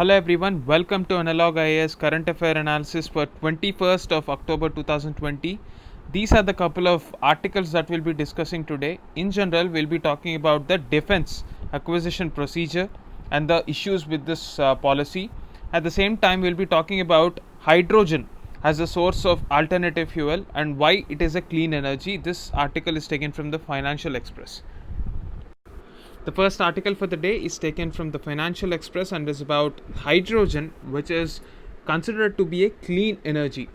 Hello everyone, welcome to Analog IAS Current Affair Analysis for 21st of October 2020. These are the couple of articles that we'll be discussing today. In general, we'll be talking about the defense acquisition procedure and the issues with this policy. At the same time, we'll be talking about hydrogen as a source of alternative fuel and why it is a clean energy. This article is taken from the Financial Express. The first article for the day is taken from the Financial Express and is about hydrogen, which is considered to be a clean energy.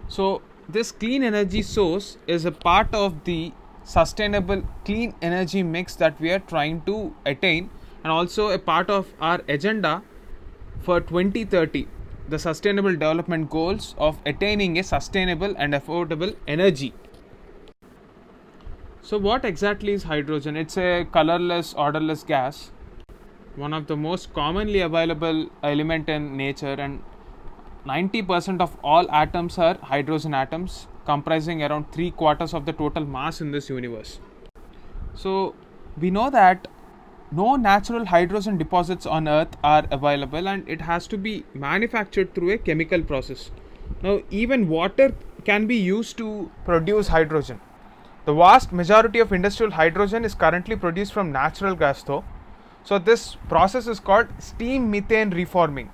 So, this clean energy source is a part of the sustainable clean energy mix that we are trying to attain, and also a part of our agenda for 2030, the Sustainable Development Goals of attaining a sustainable and affordable energy. So what exactly is hydrogen? It's a colorless, odorless gas, one of the most commonly available element in nature, and 90% of all atoms are hydrogen atoms, comprising around 3/4 of the total mass in this universe. So we know that no natural hydrogen deposits on earth are available, and it has to be manufactured through a chemical process. Now even water can be used to produce hydrogen. The vast majority of industrial hydrogen is currently produced from natural gas though. So this process is called steam methane reforming.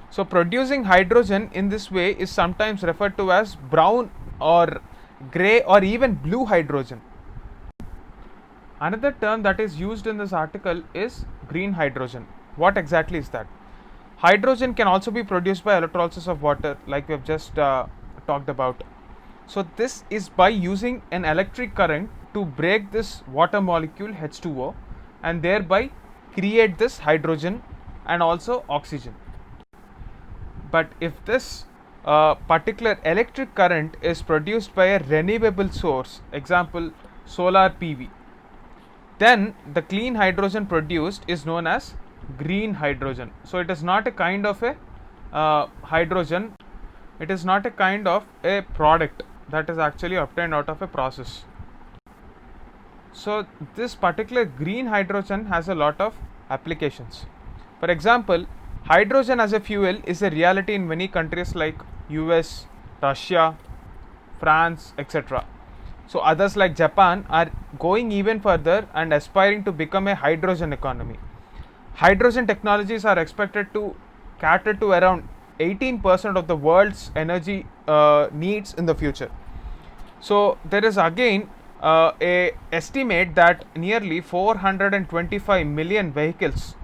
So producing hydrogen in this way is sometimes referred to as brown or grey or even blue hydrogen. Another term that is used in this article is green hydrogen. What exactly is that? Hydrogen can also be produced by electrolysis of water, like we have just talked about. So this is by using an electric current to break this water molecule H2O and thereby create this hydrogen and also oxygen. But if this particular electric current is produced by a renewable source, example solar PV, then the clean hydrogen produced is known as green hydrogen. So it is not a kind of a hydrogen, it is not a kind of a product that is actually obtained out of a process. So this particular green hydrogen has a lot of applications. For example, hydrogen as a fuel is a reality in many countries like US, Russia, France, etc. So others like Japan are going even further and aspiring to become a hydrogen economy. Hydrogen technologies are expected to cater to around 18% of the world's energy needs in the future. So there is again a estimate that nearly 425 million vehicles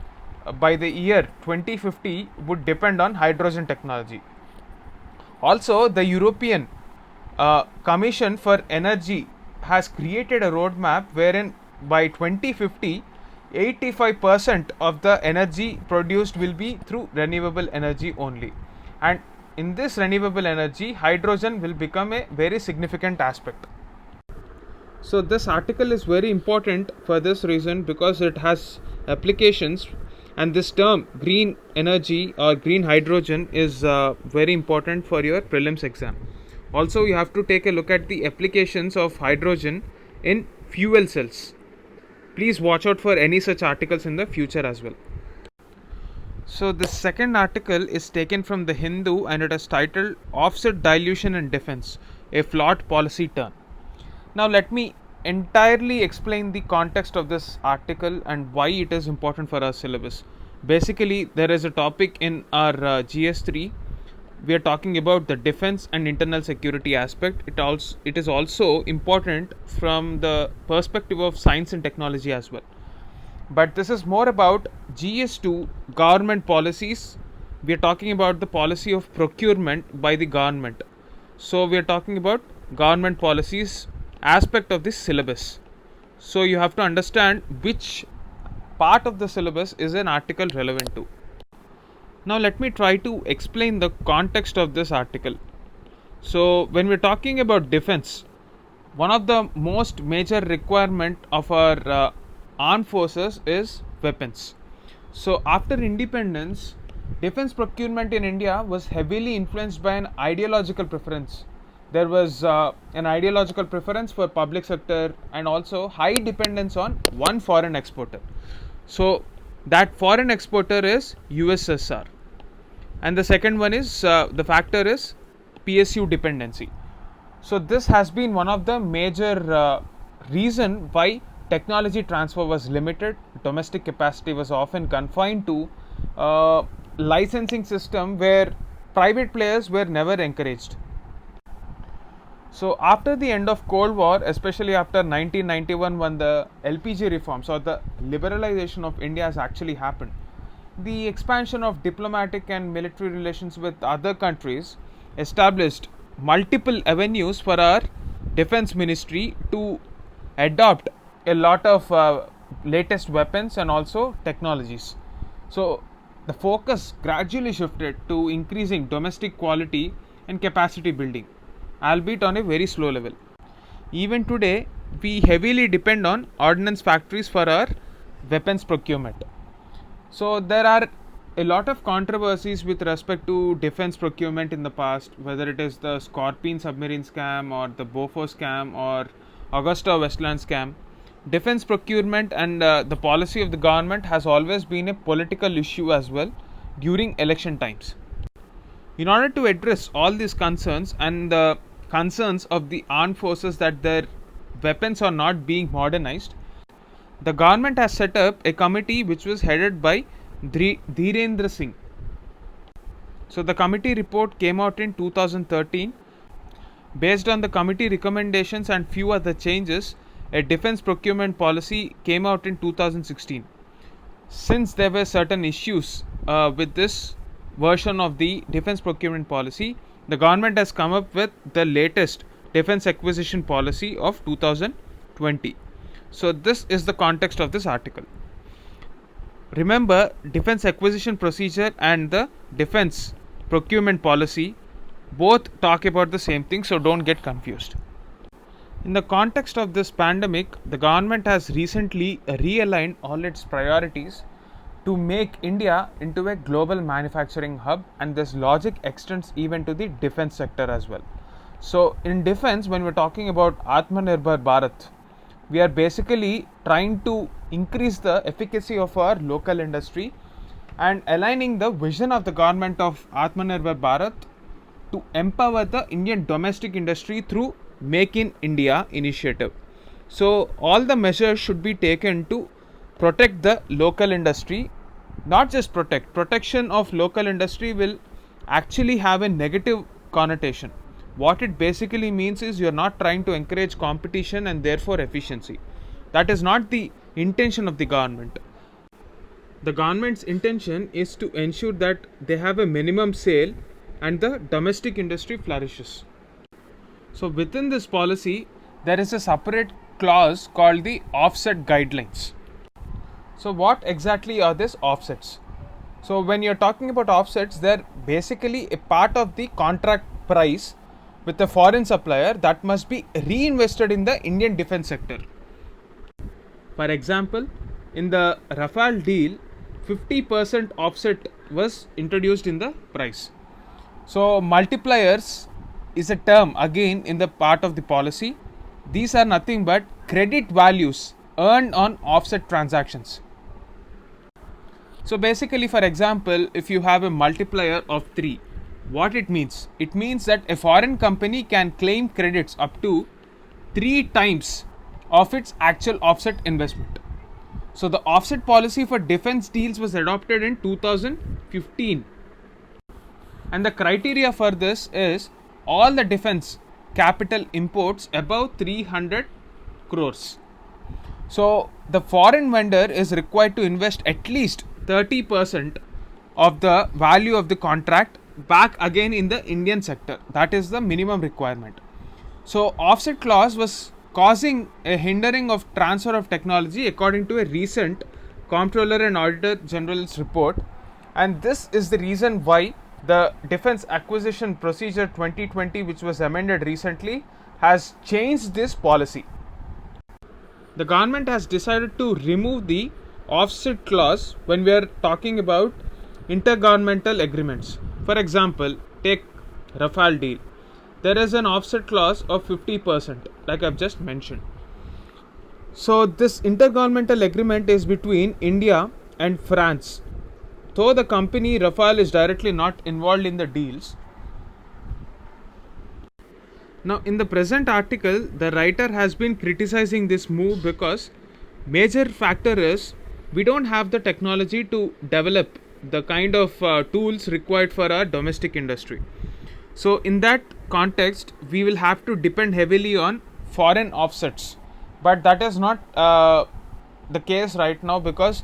by the year 2050 would depend on hydrogen technology. Also, the European Commission for Energy has created a roadmap wherein by 2050 85% of the energy produced will be through renewable energy only, and in this renewable energy hydrogen will become a very significant aspect. So this article is very important for this reason because it has applications, and this term green energy or green hydrogen is very important for your prelims exam. Also you have to take a look at the applications of hydrogen in fuel cells. Please watch out for any such articles in the future as well. So the second article is taken from the Hindu and it is titled Offset Dilution in Defense, a Flawed Policy Turn. Now let me entirely explain the context of this article and why it is important for our syllabus. Basically, there is a topic in our GS3. We are talking about the defense and internal security aspect. It is also important from the perspective of science and technology as well. But this is more about GS2 government policies. We are talking about the policy of procurement by the government. So we are talking about government policies aspect of this syllabus. So you have to understand which part of the syllabus is an article relevant to. Now let me try to explain the context of this article. So when we're talking about defense, one of the most major requirement of our armed forces is weapons. So after independence, defense procurement in India was heavily influenced by an ideological preference. There was an ideological preference for public sector and also high dependence on one foreign exporter. So that foreign exporter is USSR, and the second one is the factor is PSU dependency. So this has been one of the major reason why technology transfer was limited. Domestic capacity was often confined to licensing system where private players were never encouraged. So after the end of Cold War, especially after 1991, when the LPG reforms or the liberalization of India has actually happened, the expansion of diplomatic and military relations with other countries established multiple avenues for our defense ministry to adopt a lot of latest weapons and also technologies. So the focus gradually shifted to increasing domestic quality and capacity building, albeit on a very slow level. Even today, we heavily depend on ordnance factories for our weapons procurement. So there are a lot of controversies with respect to defense procurement in the past, whether it is the Scorpene submarine scam or the Bofors scam or Augusta Westland scam. Defense procurement and the policy of the government has always been a political issue as well during election times. In order to address all these concerns and the concerns of the armed forces that their weapons are not being modernized, the government has set up a committee which was headed by Dhirendra Singh. So the committee report came out in 2013. Based on the committee recommendations and few other changes, a defense procurement policy came out in 2016. Since there were certain issues with this version of the defense procurement policy, the government has come up with the latest defense acquisition policy of 2020. So this is the context of this article. Remember, defense acquisition procedure and the defense procurement policy both talk about the same thing, so don't get confused. In the context of this pandemic, the government has recently realigned all its priorities to make India into a global manufacturing hub, and this logic extends even to the defense sector as well. So in defense, when we're talking about Atmanirbhar Bharat, we are basically trying to increase the efficacy of our local industry and aligning the vision of the government of Atmanirbhar Bharat to empower the Indian domestic industry through Make in India initiative. So all the measures should be taken to protect the local industry. Not just protection of local industry will actually have a negative connotation. What it basically means is you are not trying to encourage competition and therefore efficiency. That is not the intention of the government. The government's intention is to ensure that they have a minimum sale and the domestic industry flourishes. So within this policy, there is a separate clause called the offset guidelines. So what exactly are these offsets? So when you're talking about offsets, they're basically a part of the contract price with a foreign supplier that must be reinvested in the Indian defense sector. For example, in the Rafale deal, 50% offset was introduced in the price. So multipliers is a term again in the part of the policy. These are nothing but credit values earned on offset transactions. So basically, for example, if you have a multiplier of 3, what it means? It means that a foreign company can claim credits up to 3 times of its actual offset investment. So the offset policy for defense deals was adopted in 2015. And the criteria for this is all the defense capital imports above 300 crores. So the foreign vendor is required to invest at least 30% of the value of the contract back again in the Indian sector. That is the minimum requirement. So offset clause was causing a hindering of transfer of technology according to a recent Comptroller and Auditor General's report, and this is the reason why the Defense Acquisition Procedure 2020, which was amended recently, has changed this policy. The government has decided to remove the offset clause when we are talking about intergovernmental agreements. For example, take Rafale deal. There is an offset clause of 50%, like I've just mentioned. So this intergovernmental agreement is between India and France. Though the company Rafale is directly not involved in the deals. Now, in the present article, the writer has been criticizing this move because major factor is we don't have the technology to develop the kind of tools required for our domestic industry. So, in that context, we will have to depend heavily on foreign offsets, but that is not the case right now because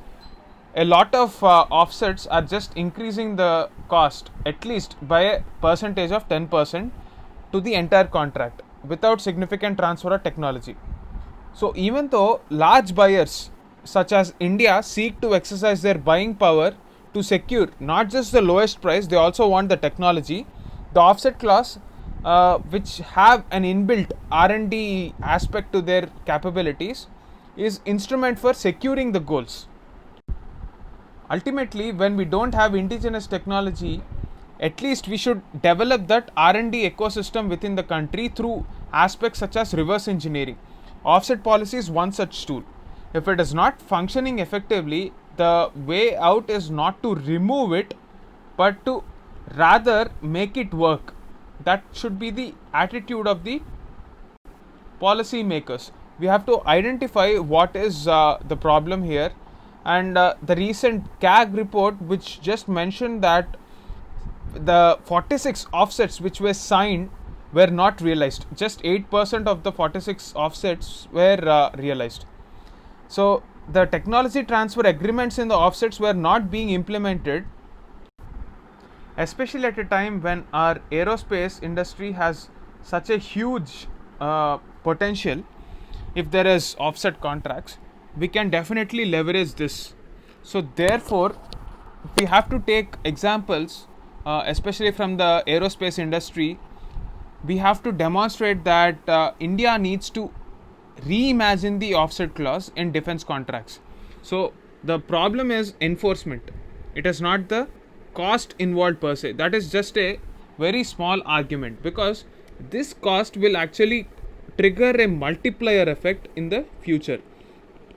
a lot of offsets are just increasing the cost at least by a percentage of 10% to the entire contract without significant transfer of technology. So even though large buyers such as India seek to exercise their buying power to secure not just the lowest price, they also want the technology. The offset clause, which have an inbuilt R&D aspect to their capabilities, is instrument for securing the goals. Ultimately, when we don't have indigenous technology, at least we should develop that R&D ecosystem within the country through aspects such as reverse engineering. Offset policy is one such tool. If it is not functioning effectively, the way out is not to remove it, but to rather make it work. That should be the attitude of the policy makers. We have to identify what is the problem here, and the recent CAG report, which just mentioned that the 46 offsets which were signed were not realized. Just 8% of the 46 offsets were realized. So the technology transfer agreements in the offsets were not being implemented, especially at a time when our aerospace industry has such a huge potential. If there is offset contracts, we can definitely leverage this. So therefore, we have to take examples, especially from the aerospace industry. We have to demonstrate that India needs to reimagine the offset clause in defense contracts. So the problem is enforcement. It is not the cost involved per se. That is just a very small argument, because this cost will actually trigger a multiplier effect in the future.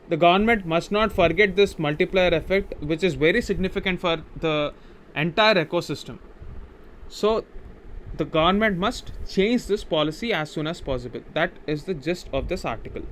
The government must not forget this multiplier effect, which is very significant for the entire ecosystem. So the government must change this policy as soon as possible. That is the gist of this article.